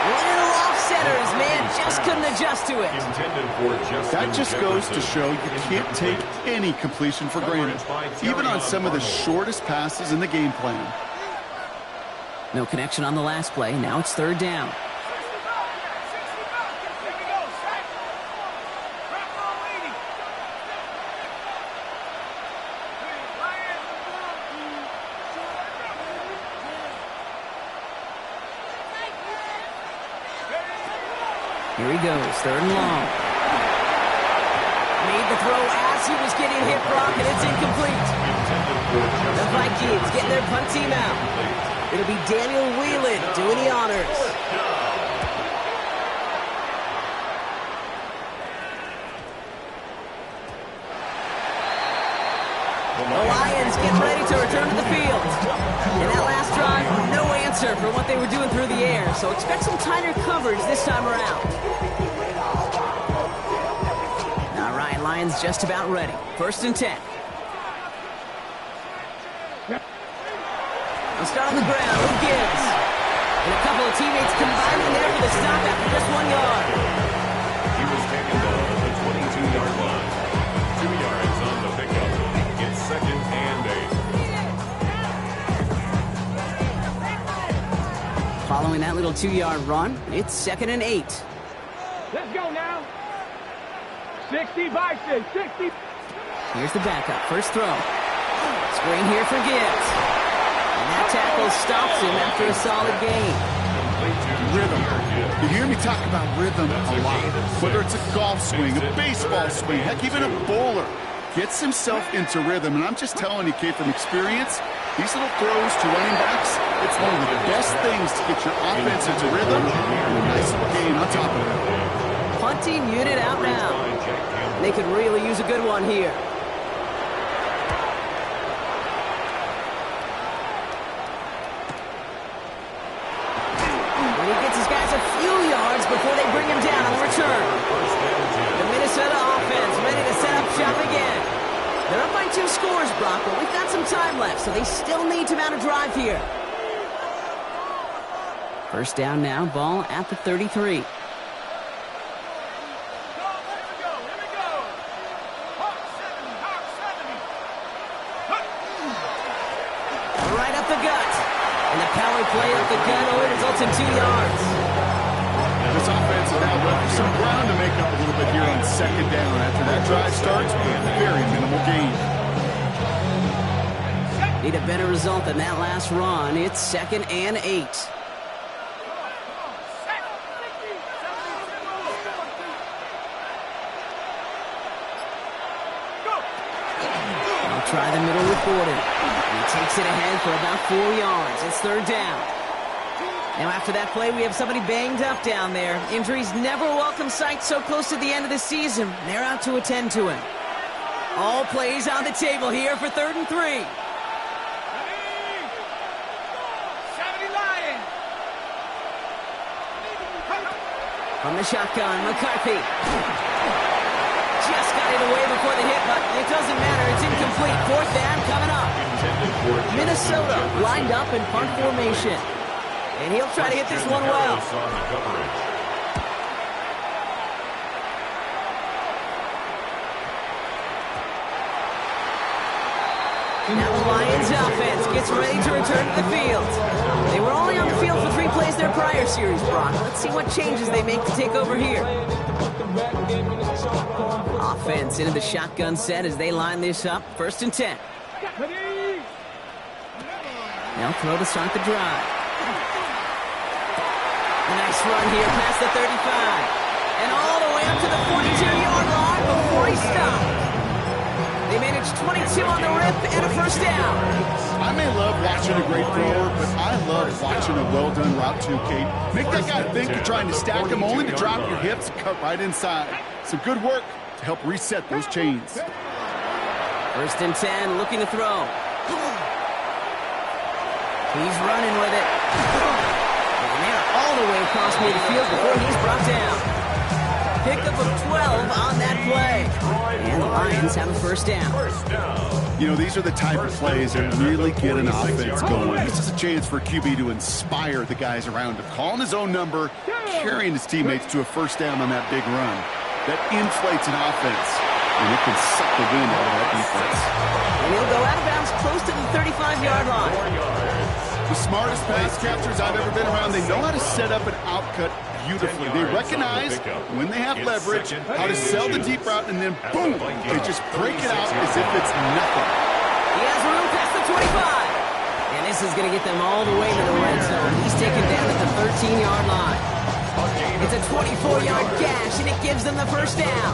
Little off center, his man just couldn't adjust to it. That just goes to show you can't take any completion for granted, even on some of the shortest passes in the game plan. No connection on the last play. Now it's third down. Here he goes, third and long. Made the throw as he was getting hit, Brock, and it's incomplete. The Vikings getting their punt team out. It'll be Daniel Whelan doing the honors. The Lions getting ready to return to the field. In that last drive, no answer for what they were doing through the air, so expect some tighter coverage this time around. All right, Lions just about ready. First and 10. They'll start on the ground. Who gives? And a couple of teammates combining there for the stop after just 1 yard. He was taken down at the 22-yard line. 2 yards on the pickup. It's second and 8. Following that little 2-yard run, it's second and 8. Let's go now. 60 Vikings, 60. Here's the backup. First throw. Screen here for Gibbs. And that tackle stops him after a solid gain. Rhythm. You hear me talk about rhythm a lot. Whether it's a golf swing, a baseball swing, heck, even a bowler. Gets himself into rhythm, and I'm just telling you, kid, from experience, these little throws to running backs, it's one of the best things to get your offense into rhythm and a nice little gain on top of it. Punting unit out now. They could really use a good one here. And he gets his guys a few yards before they bring him down on the return. The Minnesota offense ready to set up shop again. They're up by 2 scores, Brock, but we've got some time left, so they still need to mount a drive here. First down now, ball at the 33. Right up the gut. And the power play up the gut only results in 2 yards. This offense is now left some ground to make up a little bit here on second down. After that drive starts, very minimal gain. Need a better result than that last run. It's second and 8. They'll try the middle with Gordon. He takes it ahead for about 4 yards. It's third down. Now after that play, we have somebody banged up down there. Injuries never a welcome sight so close to the end of the season. They're out to attend to him. All plays on the table here for third and 3. From the shotgun, McCarthy. Just got it away before the hit, but it doesn't matter. It's incomplete. Fourth down coming up. Minnesota lined up in punt formation. And he'll try to hit this one well. Now Lions offense gets ready to return to the field. They were only on the field for 3 plays their prior series, Brock. Let's see what changes they make to take over here. Offense into the shotgun set as they line this up. 1st and 10. They'll throw to start the drive. A nice run here past the 35. And all the way up to the 42-yard line before he stopped. They managed 22 on the rip and a 1st down. I may love watching a great thrower, but I love watching a well-done route too, Kate. Make that guy think you're trying to stack him only to drop your hips and cut right inside. Some good work to help reset those chains. 1st and 10, looking to throw. He's running with it. And they're all the way across midfield before he's brought down. Pickup of 12 on that play. And the Lions have a 1st down. You know, these are the type of plays that really get an offense going. This is a chance for QB to inspire the guys around him. Calling his own number, carrying his teammates to a 1st down on that big run. That inflates an offense, and it can suck the wind out of that defense. And he'll go out of bounds close to the 35-yard line. The smartest pass catchers I've ever been around, they know how to set up an outcut beautifully. They recognize when they have leverage, how to sell the deep route, and then boom, they just break it out as if it's nothing. He has room past the 25. And this is going to get them all the way to the red zone. He's taken down at the 13-yard line. It's a 24-yard gash, and it gives them the 1st down.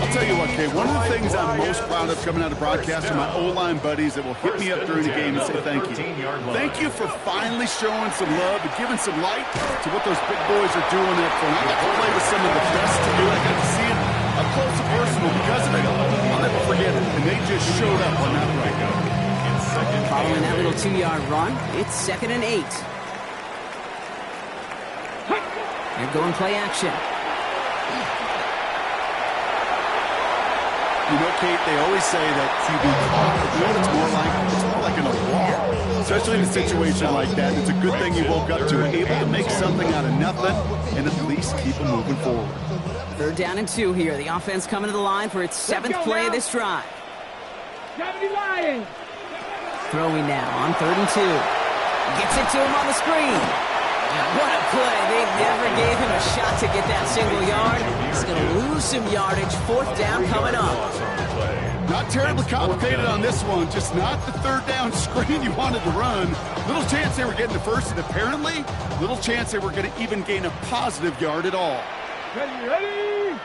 I'll tell you what, Kay, one of the things I'm most proud of coming out of broadcast are my O-line buddies that will hit me up during the game and say thank you. Thank you for finally showing some love and giving some light to what those big boys are doing up front. I got to play with some of the best to do it. I got to see it up close and personal because of it. I'll never forget it. And they just showed up on that right. Following that little 2-yard run, it's 2nd and 8. They're going play action. You know, Kate, they always say that QB talk. You know what it's more like? It's more like an alarm. Especially in a situation like that. It's a good thing you woke up to it. Able to make something out of nothing and at least keep them moving forward. 3rd down and 2 here. The offense coming to the line for its 7th play of this drive. Lions. Throwing now on 3rd and 2. Gets it to him on the screen. What a play. They never gave him a shot to get that single yard. He's going to lose some yardage. 4th down coming up. Not terribly complicated on this one. Just not the 3rd down screen you wanted to run. Little chance they were getting the 1st, and apparently little chance they were going to even gain a positive yard at all. Ready.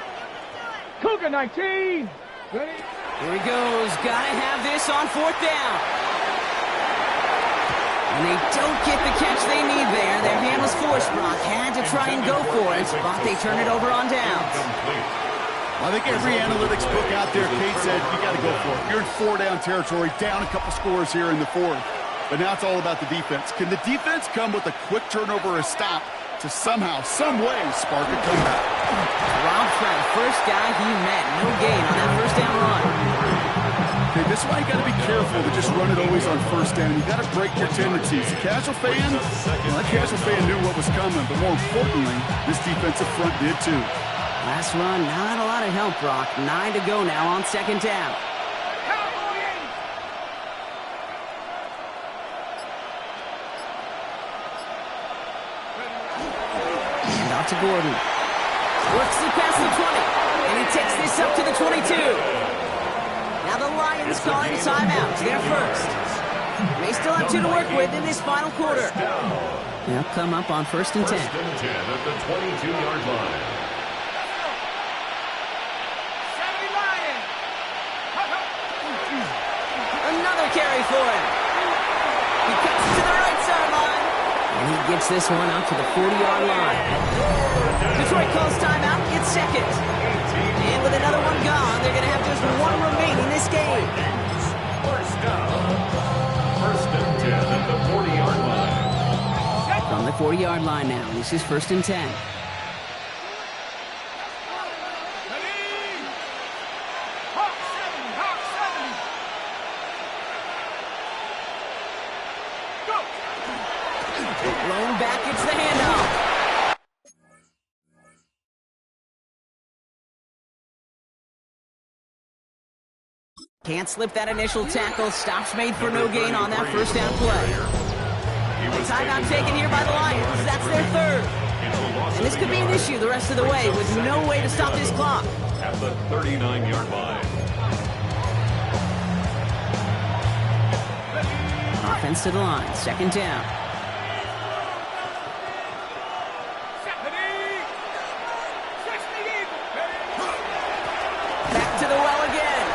Cougar 19. Ready. Here he goes. Got to have this on 4th down. And they don't get the catch they need there. Their hand was forced. Brock had to try and go for it, but they turn it over on downs. I think every analytics book out there, Kate said, you got to go for it. You're in 4-down territory, down a couple scores here in the 4th. But now it's all about the defense. Can the defense come with a quick turnover or a stop to somehow, some way, spark a comeback? Rob Trout, first guy he met. No gain on that 1st down run. Okay, this is why you got to be careful to just run it always on 1st down. You got to break your tendencies. The casual fan, well, that casual fan knew what was coming, but more importantly, this defensive front did too. Last run, not a lot of help, Brock. 9 to go now on 2nd down. And out to Gordon. Works it past the 20, and he takes this up to the 22. Now the Lions calling timeout. They're first. They still have 2 to work with in this final quarter. They'll come up on 1st and 10. 1st and 10 at the 22-yard line. 70 Lions. Another carry for him. He cuts it to the right sideline. And he gets this one out to the 40-yard line. Detroit calls timeout. It's 2nd. And with another one gone, they're going to have just 1 remaining this game. 1st down. 1st and 10 at the 40-yard line. From the 40-yard line now, this is 1st and 10. Blown back, it's the handoff. Can't slip that initial tackle. Stops made for no gain on that first down play. Timeout taken here by the Lions. That's their third. And this could be an issue the rest of the way with no way to stop this clock. At the 39-yard line. Offense to the line. Second down. Back to the well again.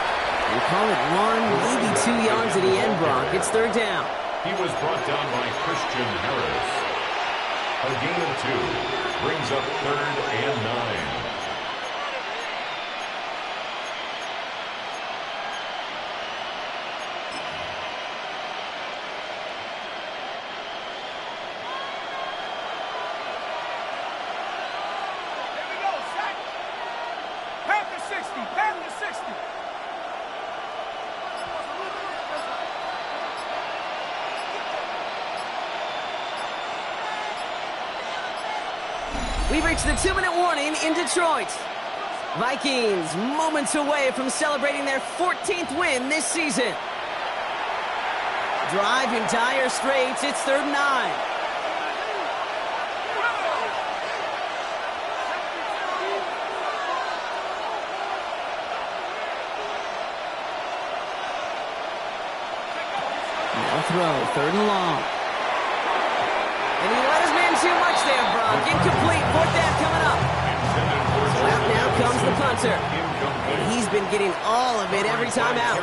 And call it 1, maybe 2 yards at the end, Brock. It's third down. He was brought down by Christian Harris. A gain of 2 brings up 3rd and 9. We've reached the 2-minute warning in Detroit. Vikings moments away from celebrating their 14th win this season. Drive in dire straits. It's 3rd and 9. Now throw, 3rd and long. And he let his man too much there, Brock. Incomplete. 4th down coming up. So out now comes the punter. And he's been getting all of it every time out.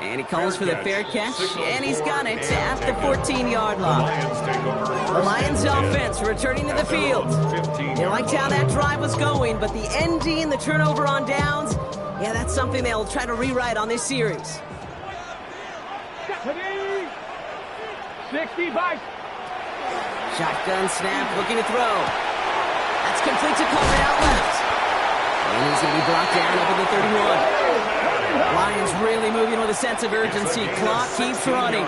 And he calls for the fair catch, and he's got it at the 14-yard line. The Lions offense returning to the field. They liked how that drive was going, but the ND and the turnover on downs, yeah, that's something they'll try to rewrite on this series. 65. Shotgun snap, looking to throw. That's complete to Coleman out left. And he's going to be brought down up at the 31. Lions really moving with a sense of urgency. Clock keeps running.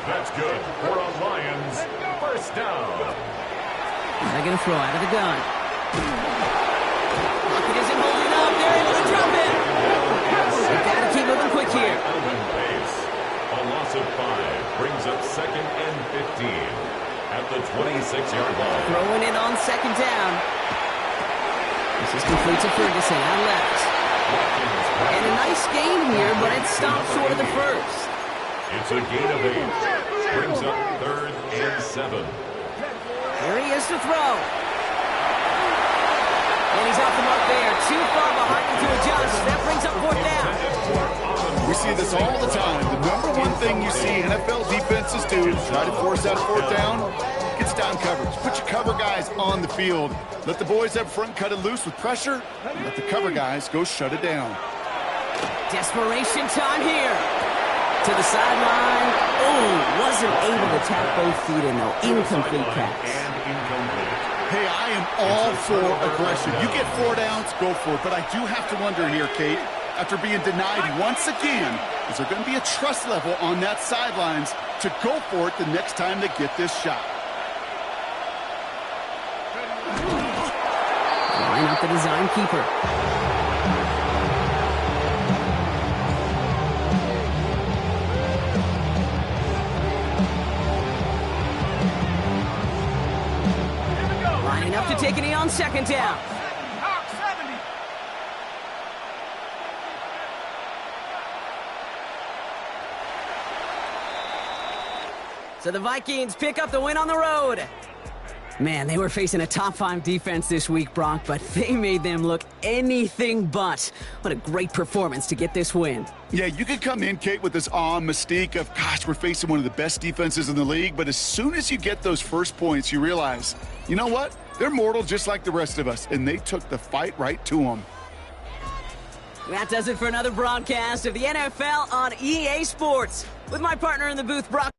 That's good for a Lions first down. They're going to throw out of the gun. Pocket isn't holding up. They're able to drop it. They've got to keep moving quick here. A loss of 5 brings up 2nd and 15 at the 26-yard line. Throwing it on 2nd down. This is complete to Ferguson out left. And a nice gain here, but it stopped short of the first. It's a gain of 8. Brings up 3rd and 7. Here he is to throw. And he's off the mark there. Too far behind him to adjust. That brings up 4th down. We see this all the time. The number one thing you see NFL defenses do is try to force out 4th down. Gets down coverage. Put your cover guys on the field. Let the boys up front cut it loose with pressure. And let the cover guys go shut it down. Desperation time here. To the sideline. Oh, wasn't able to tap both feet in, though. Incomplete pass. Hey, I am all for aggression. You get 4 downs, go for it. But I do have to wonder here, Kate, after being denied once again, is there going to be a trust level on that sidelines to go for it the next time they get this shot? Line up the design keeper. Lining up to take a knee on 2nd down. So the Vikings pick up the win on the road. Man, they were facing a top 5 defense this week, Brock, but they made them look anything but. What a great performance to get this win. Yeah, you could come in, Kate, with this awe and mystique of, gosh, we're facing one of the best defenses in the league, but as soon as you get those first points, you realize, you know what? They're mortal just like the rest of us, and they took the fight right to them. That does it for another broadcast of the NFL on EA Sports. With my partner in the booth, Brock.